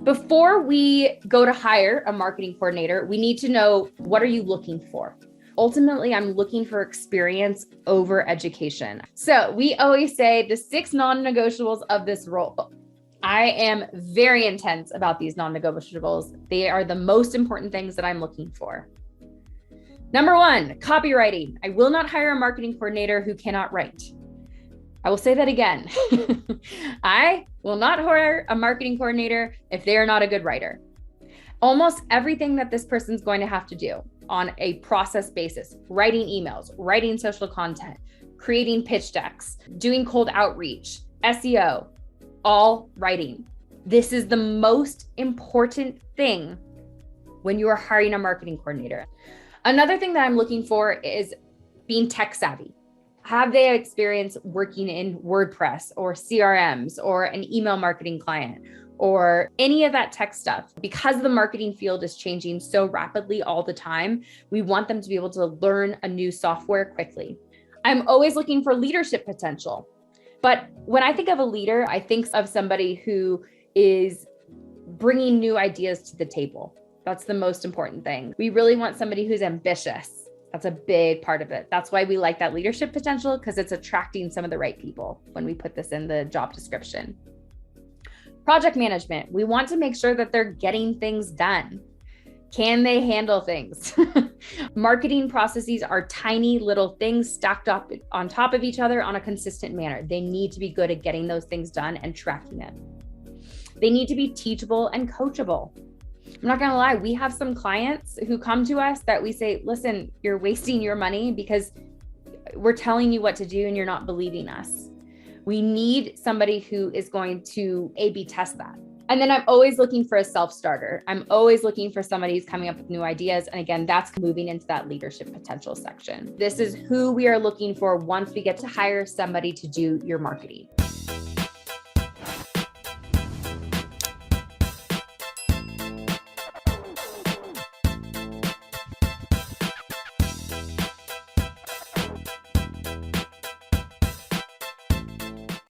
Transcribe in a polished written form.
Before we go to hire a marketing coordinator, we need to know, what are you looking for? Ultimately, I'm looking for experience over education. So we always say the 6 non-negotiables of this role. I am very intense about these non-negotiables. They are the most important things that I'm looking for. Number 1, copywriting. I will not hire a marketing coordinator who cannot write. I will say that again. I will not hire a marketing coordinator if they are not a good writer. Almost everything that this person's going to have to do on a process basis, writing emails, writing social content, creating pitch decks, doing cold outreach, SEO, all writing. This is the most important thing when you are hiring a marketing coordinator. Another thing that I'm looking for is being tech savvy. Have they experience working in WordPress or CRMs or an email marketing client or any of that tech stuff? Because the marketing field is changing so rapidly all the time, we want them to be able to learn a new software quickly. I'm always looking for leadership potential. But when I think of a leader, I think of somebody who is bringing new ideas to the table. That's the most important thing. We really want somebody who's ambitious. That's a big part of it. That's why we like that leadership potential, because it's attracting some of the right people when we put this in the job description. Project management. We want to make sure that they're getting things done. Can they handle things? Marketing processes are tiny little things stacked up on top of each other on a consistent manner. They need to be good at getting those things done and tracking it. They need to be teachable and coachable. I'm not going to lie. We have some clients who come to us that we say, listen, you're wasting your money because we're telling you what to do and you're not believing us. We need somebody who is going to A/B test that. And then I'm always looking for a self-starter. I'm always looking for somebody who's coming up with new ideas. And again, that's moving into that leadership potential section. This is who we are looking for once we get to hire somebody to do your marketing.